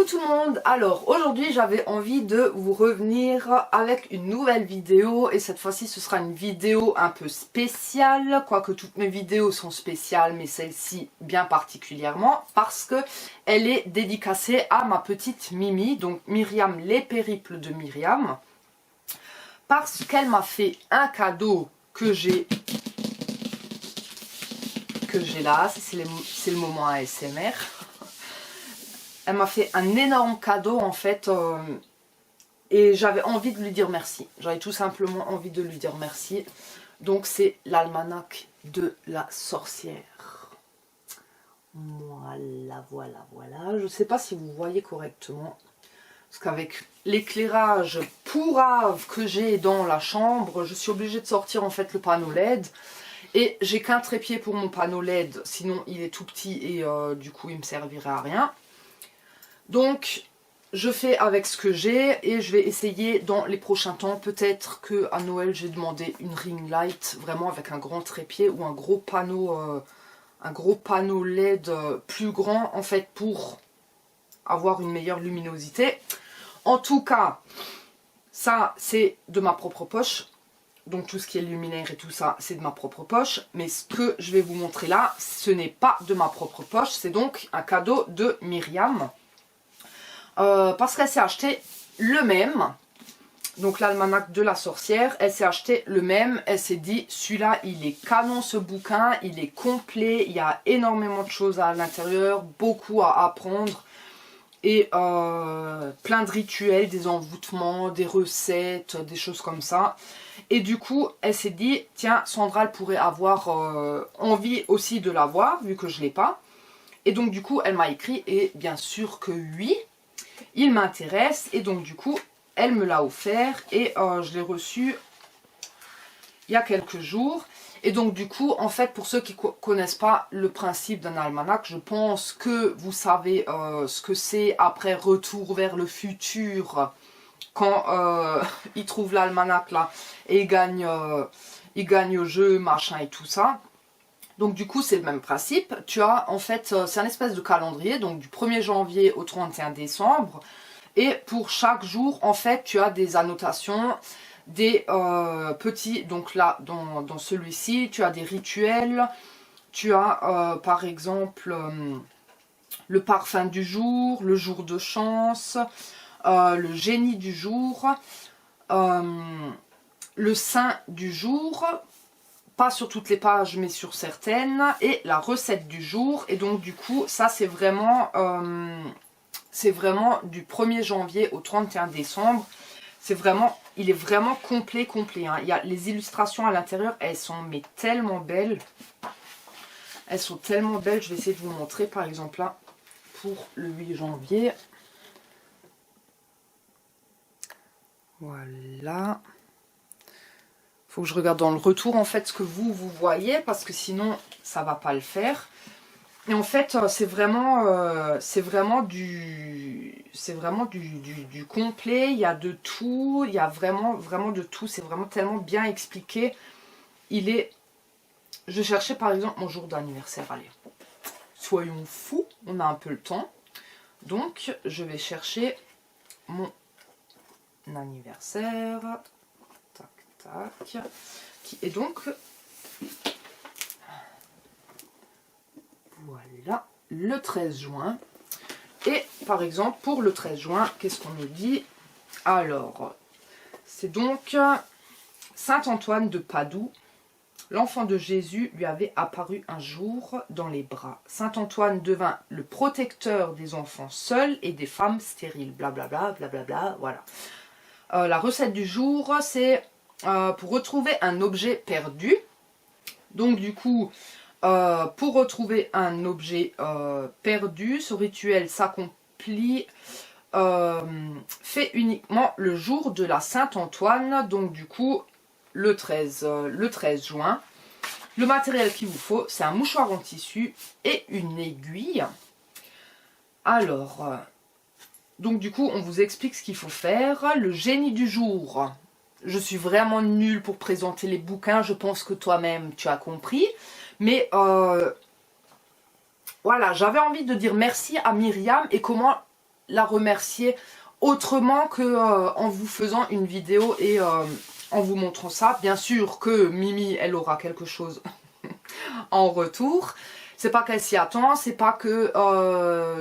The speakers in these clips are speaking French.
tout le monde. Alors aujourd'hui j'avais envie de vous revenir avec une nouvelle vidéo et cette fois-ci ce sera une vidéo un peu spéciale, quoique toutes mes vidéos sont spéciales mais celle-ci bien particulièrement parce que elle est dédicacée à ma petite Mimi, donc Myriam, les périples de Myriam, parce qu'elle m'a fait un cadeau que j'ai là, c'est le moment ASMR. Elle m'a fait un énorme cadeau en fait et j'avais envie de lui dire merci. J'avais tout simplement envie de lui dire merci. Donc c'est l'almanach de la sorcière. Voilà, voilà, voilà. Je ne sais pas si vous voyez correctement. Parce qu'avec l'éclairage pourrave que j'ai dans la chambre, je suis obligée de sortir en fait le panneau LED. Et j'ai qu'un trépied pour mon panneau LED, sinon il est tout petit et du coup il me servirait à rien. Donc je fais avec ce que j'ai et je vais essayer dans les prochains temps, peut-être qu'à Noël j'ai demandé une ring light vraiment avec un grand trépied ou un gros panneau LED plus grand en fait pour avoir une meilleure luminosité. En tout cas, ça c'est de ma propre poche. Donc tout ce qui est luminaire et tout ça, c'est de ma propre poche. Mais ce que je vais vous montrer là, ce n'est pas de ma propre poche. C'est donc un cadeau de Myriam. Parce qu'elle s'est acheté le même. Donc l'almanach de la sorcière, elle s'est acheté le même. Elle s'est dit, celui-là, il est canon ce bouquin. Il est complet. Il y a énormément de choses à l'intérieur. Beaucoup à apprendre. Et plein de rituels, des envoûtements, des recettes, des choses comme ça. Et du coup, elle s'est dit, tiens, Sandra, elle pourrait avoir envie aussi de l'avoir, vu que je ne l'ai pas. Et donc, du coup, elle m'a écrit, et bien sûr que oui, il m'intéresse. Et donc, du coup, elle me l'a offert, et je l'ai reçu il y a quelques jours. Et donc, du coup, en fait, pour ceux qui ne connaissent pas le principe d'un almanach, je pense que vous savez ce que c'est après Retour vers le futur, quand il trouve l'almanach là et il gagne au jeu, machin et tout ça. Donc du coup c'est le même principe. Tu as en fait, c'est un espèce de calendrier, donc du 1er janvier au 31 décembre. Et pour chaque jour en fait tu as des annotations, des petits, donc là dans celui-ci tu as des rituels. Tu as par exemple le parfum du jour, le jour de chance, le génie du jour, le saint du jour, pas sur toutes les pages mais sur certaines, et la recette du jour. Et donc du coup ça c'est vraiment du 1er janvier au 31 décembre. C'est vraiment, il est vraiment complet hein. Il y a les illustrations à l'intérieur, elles sont mais tellement belles. Elles sont tellement belles, je vais essayer de vous montrer par exemple là pour le 8 janvier. Voilà. Faut que je regarde dans le retour en fait ce que vous voyez parce que sinon ça va pas le faire. Et en fait c'est vraiment du complet. Il y a de tout. Il y a vraiment de tout. C'est vraiment tellement bien expliqué. Il est. Je cherchais par exemple mon jour d'anniversaire. Allez, soyons fous. On a un peu le temps. Donc je vais chercher mon anniversaire, tac tac, qui est donc voilà le 13 juin. Et par exemple pour le 13 juin, qu'est-ce qu'on nous dit? Alors c'est donc Saint Antoine de Padoue. L'enfant de Jésus lui avait apparu un jour dans les bras. Saint Antoine devint le protecteur des enfants seuls et des femmes stériles. Blablabla, blablabla, voilà. La recette du jour, c'est pour retrouver un objet perdu. Donc du coup, pour retrouver un objet perdu, ce rituel s'accomplit fait uniquement le jour de la Saint-Antoine. Donc du coup, le 13 juin. Le matériel qu'il vous faut, c'est un mouchoir en tissu et une aiguille. Alors... donc du coup, on vous explique ce qu'il faut faire. Le génie du jour. Je suis vraiment nulle pour présenter les bouquins. Je pense que toi-même, tu as compris. Mais voilà, j'avais envie de dire merci à Myriam et comment la remercier autrement que en vous faisant une vidéo et en vous montrant ça. Bien sûr que Mimi, elle aura quelque chose en retour. C'est pas qu'elle s'y attend, c'est pas que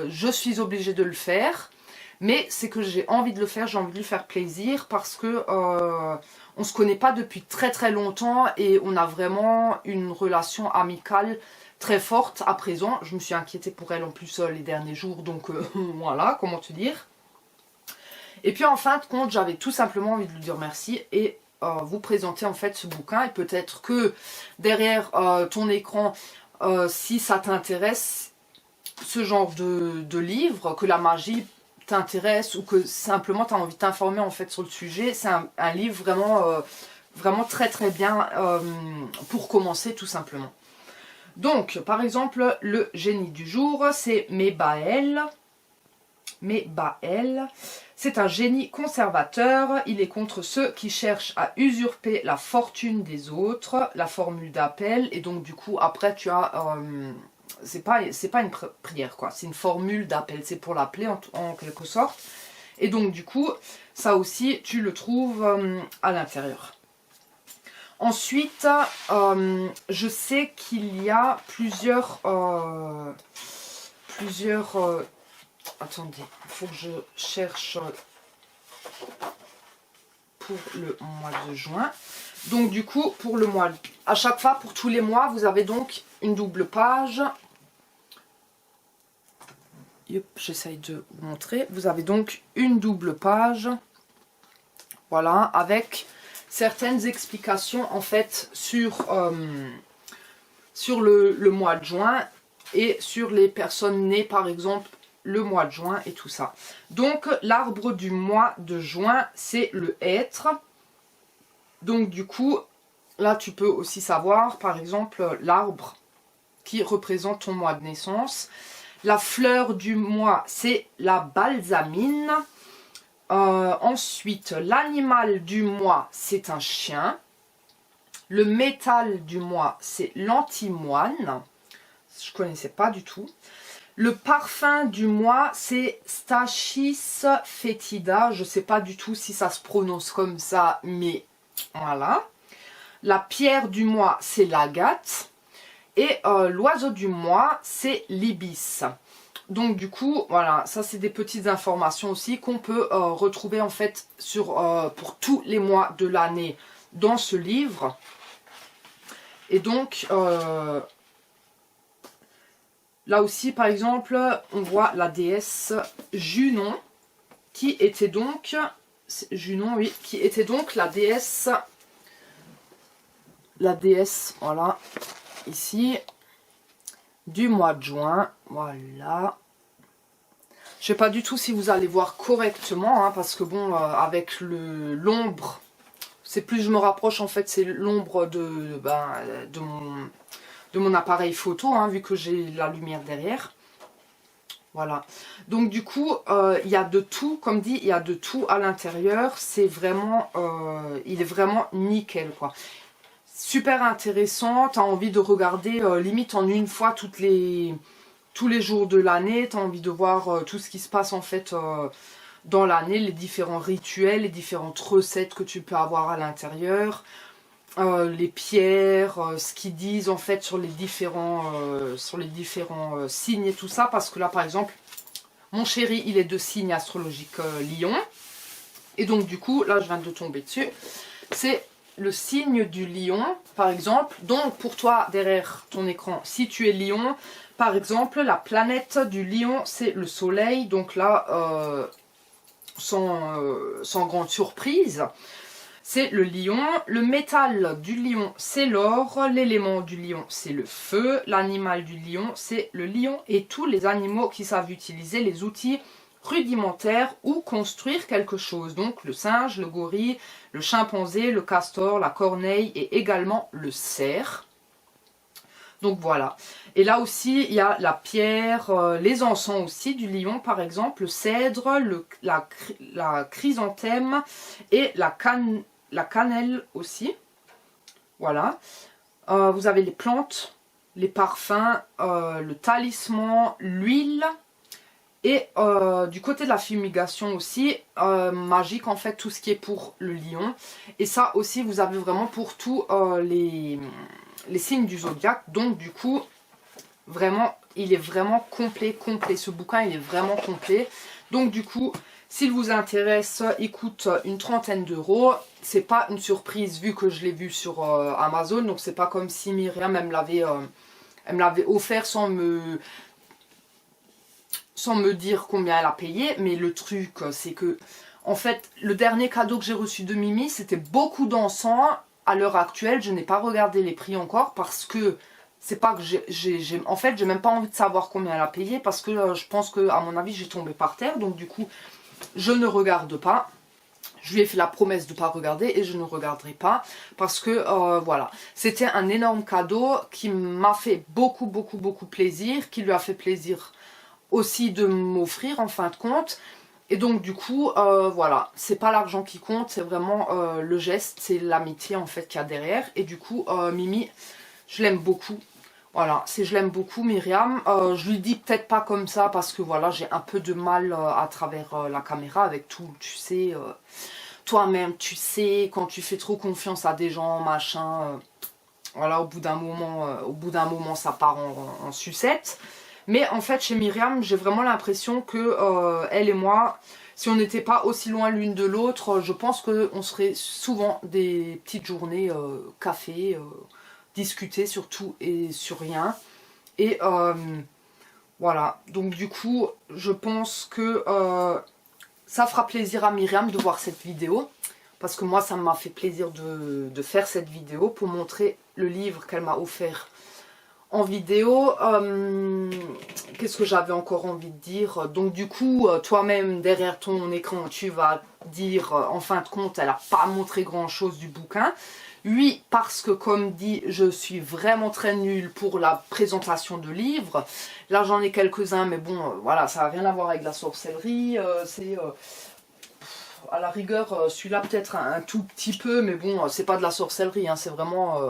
je suis obligée de le faire, mais c'est que j'ai envie de le faire, j'ai envie de lui faire plaisir parce que on se connaît pas depuis très très longtemps et on a vraiment une relation amicale très forte à présent. Je me suis inquiétée pour elle en plus les derniers jours, donc voilà, comment te dire. Et puis en fin de compte, j'avais tout simplement envie de lui dire merci et vous présenter en fait ce bouquin. Et peut-être que derrière ton écran, si ça t'intéresse, ce genre de livre, que la magie t'intéresse ou que simplement tu as envie de t'informer en fait sur le sujet, c'est un livre vraiment, vraiment très très bien pour commencer tout simplement. Donc par exemple le génie du jour, c'est Mebaël. Mebaël, c'est un génie conservateur, il est contre ceux qui cherchent à usurper la fortune des autres, la formule d'appel, et donc du coup après tu as, c'est pas une prière quoi, c'est une formule d'appel, c'est pour l'appeler en quelque sorte, et donc du coup ça aussi tu le trouves à l'intérieur. Ensuite, je sais qu'il y a plusieurs attendez, il faut que je cherche pour le mois de juin. Donc du coup, pour le mois, à chaque fois, pour tous les mois, vous avez donc une double page. J'essaye de vous montrer. Vous avez donc une double page. Voilà, avec certaines explications en fait sur le mois de juin et sur les personnes nées par exemple le mois de juin et tout ça. Donc l'arbre du mois de juin, c'est le hêtre. Donc du coup, là tu peux aussi savoir par exemple l'arbre qui représente ton mois de naissance. La fleur du mois, c'est la balsamine. Ensuite, l'animal du mois, c'est un chien. Le métal du mois, c'est l'antimoine. Je ne connaissais pas du tout. Le parfum du mois, c'est Stachys fétida. Je ne sais pas du tout si ça se prononce comme ça, mais voilà. La pierre du mois, c'est l'agate. Et l'oiseau du mois, c'est l'ibis. Donc du coup, voilà, ça c'est des petites informations aussi qu'on peut retrouver en fait pour tous les mois de l'année dans ce livre. Et donc... là aussi, par exemple, on voit la déesse Junon, qui était donc la déesse, voilà, ici, du mois de juin, voilà. Je sais pas du tout si vous allez voir correctement, hein, parce que bon, avec l'ombre, c'est plus je me rapproche, en fait, c'est l'ombre de mon appareil photo, hein, vu que j'ai la lumière derrière. Voilà. Donc du coup, il y a de tout, comme dit, il y a de tout à l'intérieur. C'est vraiment, il est vraiment nickel, quoi. Super intéressant, tu as envie de regarder limite en une fois tous les jours de l'année. Tu as envie de voir tout ce qui se passe en fait dans l'année, les différents rituels, les différentes recettes que tu peux avoir à l'intérieur. Les pierres, ce qu'ils disent en fait sur les différents signes et tout ça, parce que là par exemple mon chéri il est de signe astrologique Lion, et donc du coup là je viens de tomber dessus, c'est le signe du Lion par exemple. Donc pour toi derrière ton écran, si tu es Lion par exemple, la planète du Lion c'est le soleil, donc là sans grande surprise, c'est le lion. Le métal du lion, c'est l'or. L'élément du lion, c'est le feu. L'animal du lion, c'est le lion. Et tous les animaux qui savent utiliser les outils rudimentaires ou construire quelque chose. Donc le singe, le gorille, le chimpanzé, le castor, la corneille et également le cerf. Donc voilà. Et là aussi, il y a la pierre, les encens aussi du lion, par exemple, le cèdre, la chrysanthème et la cannelle aussi. Voilà. Vous avez les plantes, les parfums, le talisman, l'huile Et du côté de la fumigation aussi, magique en fait, tout ce qui est pour le lion. Et ça aussi, vous avez vraiment pour tous les signes du zodiaque. Donc du coup, vraiment, il est vraiment complet. Ce bouquin, il est vraiment complet. Donc du coup, s'il vous intéresse, il coûte une trentaine d'euros. C'est pas une surprise vu que je l'ai vu sur Amazon. Donc c'est pas comme si Myriam, elle me l'avait offert sans me dire combien elle a payé. Mais le truc, c'est que, en fait, le dernier cadeau que j'ai reçu de Mimi, c'était beaucoup d'encens. À l'heure actuelle, je n'ai pas regardé les prix encore parce que c'est pas que en fait, j'ai même pas envie de savoir combien elle a payé parce que je pense que, à mon avis, j'ai tombé par terre. Donc du coup, je ne regarde pas. Je lui ai fait la promesse de ne pas regarder et je ne regarderai pas parce que voilà, c'était un énorme cadeau qui m'a fait beaucoup plaisir, qui lui a fait plaisir aussi de m'offrir en fin de compte. Et donc du coup, voilà, c'est pas l'argent qui compte, c'est vraiment le geste, c'est l'amitié en fait qu'il y a derrière. Et du coup, Mimi, je l'aime beaucoup. Voilà, je l'aime beaucoup, Myriam. Je lui dis peut-être pas comme ça parce que voilà, j'ai un peu de mal à travers la caméra avec tout, tu sais, toi-même, tu sais, quand tu fais trop confiance à des gens, machin, voilà, au bout d'un moment, ça part en sucette. Mais en fait, chez Myriam, j'ai vraiment l'impression que elle et moi, si on n'était pas aussi loin l'une de l'autre, je pense qu'on serait souvent des petites journées café, discuter sur tout et sur rien. Et voilà, donc du coup, je pense que ça fera plaisir à Myriam de voir cette vidéo. Parce que moi, ça m'a fait plaisir de faire cette vidéo pour montrer le livre qu'elle m'a offert en vidéo. Qu'est-ce que j'avais encore envie de dire? Donc du coup, toi-même, derrière ton écran, tu vas dire, en fin de compte, elle n'a pas montré grand-chose du bouquin. Oui, parce que comme dit, je suis vraiment très nulle pour la présentation de livres. Là, j'en ai quelques-uns, mais bon, voilà, ça n'a rien à voir avec la sorcellerie. C'est à la rigueur, celui-là peut-être un tout petit peu, mais bon, c'est pas de la sorcellerie, hein, c'est vraiment...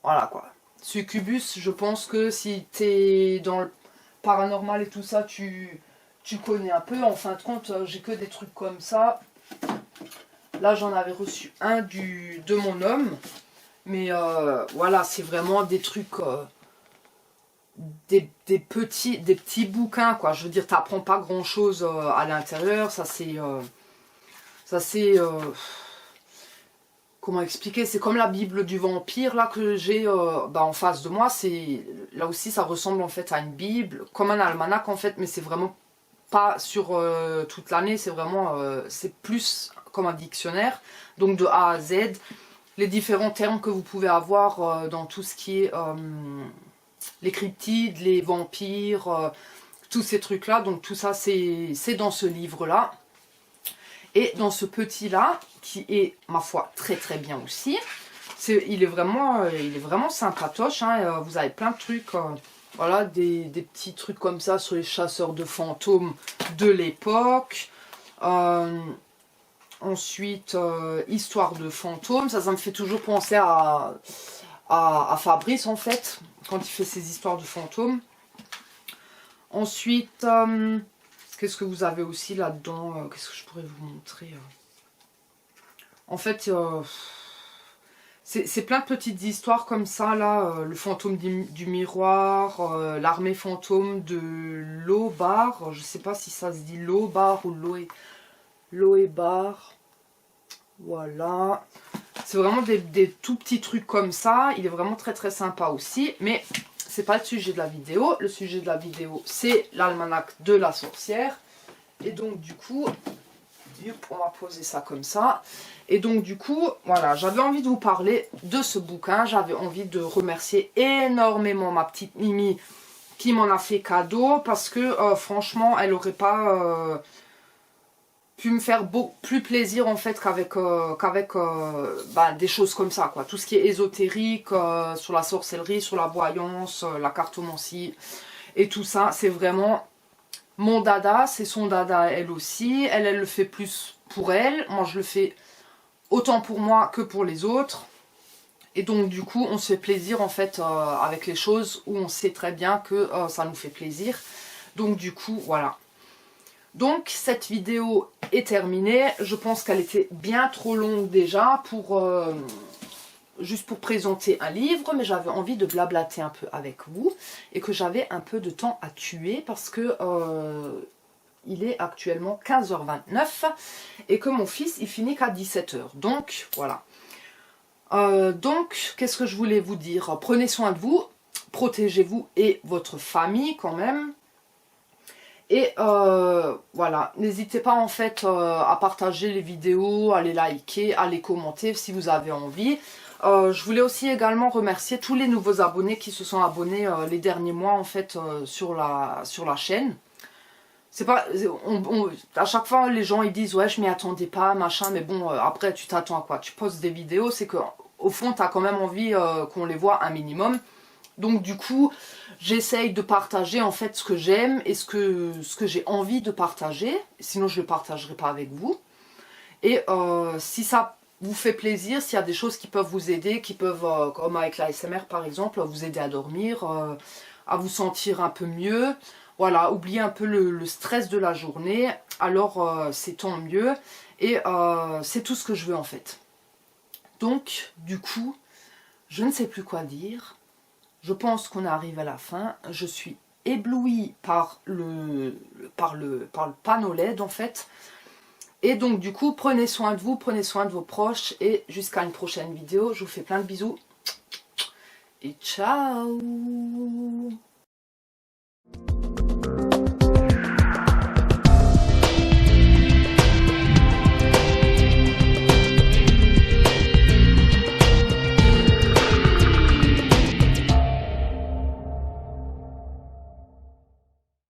voilà quoi. Succubus, je pense que si t'es dans le paranormal et tout ça, tu connais un peu. En fin de compte, j'ai que des trucs comme ça. Là, j'en avais reçu un de mon homme. Mais voilà, c'est vraiment des trucs... des petits bouquins, quoi. Je veux dire, t'apprends pas grand-chose à l'intérieur. Ça, c'est... comment expliquer? C'est comme la Bible du vampire, là, que j'ai en face de moi. Là aussi, ça ressemble en fait à une Bible, comme un almanach en fait, mais c'est vraiment pas sur toute l'année. C'est vraiment... c'est plus comme un dictionnaire. Donc de A à Z, les différents termes que vous pouvez avoir dans tout ce qui est... les cryptides, les vampires, tous ces trucs-là. Donc tout ça, c'est dans ce livre-là. Et dans ce petit-là, qui est, ma foi, très bien aussi. Il est vraiment sympatoche. Hein, vous avez plein de trucs. Voilà, des petits trucs comme ça sur les chasseurs de fantômes de l'époque. Ensuite, histoire de fantômes. Ça me fait toujours penser à Fabrice, en fait, quand il fait ses histoires de fantômes. Ensuite, qu'est-ce que vous avez aussi là-dedans? Qu'est-ce que je pourrais vous montrer? En fait, c'est plein de petites histoires comme ça, là. Le fantôme du miroir, l'armée fantôme de Lobar. Je sais pas si ça se dit Lobar ou Loébar. Voilà. C'est vraiment des tout petits trucs comme ça. Il est vraiment très sympa aussi. Mais c'est pas le sujet de la vidéo. Le sujet de la vidéo, c'est l'almanach de la sorcière. Et donc du coup, on va poser ça comme ça. Et donc du coup, voilà, j'avais envie de vous parler de ce bouquin. J'avais envie de remercier énormément ma petite Mimi qui m'en a fait cadeau. Parce que franchement, elle n'aurait pas... pu me faire plus plaisir en fait qu'avec des choses comme ça, quoi. Tout ce qui est ésotérique, sur la sorcellerie, sur la voyance, la cartomancie et tout ça, c'est vraiment mon dada, c'est son dada elle aussi. Elle le fait plus pour elle, moi je le fais autant pour moi que pour les autres. Et donc du coup on se fait plaisir en fait avec les choses où on sait très bien que ça nous fait plaisir. Donc du coup, voilà. Donc cette vidéo est terminée. Je pense qu'elle était bien trop longue déjà pour juste pour présenter un livre, mais j'avais envie de blablater un peu avec vous et que j'avais un peu de temps à tuer parce que il est actuellement 15h29 et que mon fils il finit qu'à 17h. Donc voilà. Donc qu'est-ce que je voulais vous dire? Prenez soin de vous, protégez-vous et votre famille quand même. Et voilà, n'hésitez pas en fait à partager les vidéos, à les liker, à les commenter si vous avez envie. Je voulais aussi également remercier tous les nouveaux abonnés qui se sont abonnés les derniers mois en fait sur la chaîne. C'est pas, à chaque fois les gens ils disent ouais je m'y attendais pas machin, mais bon après tu t'attends à quoi? Tu postes des vidéos, c'est que au fond tu as quand même envie qu'on les voit un minimum. Donc du coup, j'essaye de partager en fait ce que j'aime et ce que j'ai envie de partager. Sinon, je ne le partagerai pas avec vous. Et si ça vous fait plaisir, s'il y a des choses qui peuvent vous aider, qui peuvent, comme avec l'ASMR par exemple, vous aider à dormir, à vous sentir un peu mieux. Voilà, oublier un peu le stress de la journée. Alors, c'est tant mieux. Et c'est tout ce que je veux en fait. Donc, du coup, je ne sais plus quoi dire. Je pense qu'on arrive à la fin. Je suis éblouie par le panneau LED en fait. Et donc du coup, prenez soin de vous, prenez soin de vos proches. Et jusqu'à une prochaine vidéo. Je vous fais plein de bisous. Et ciao!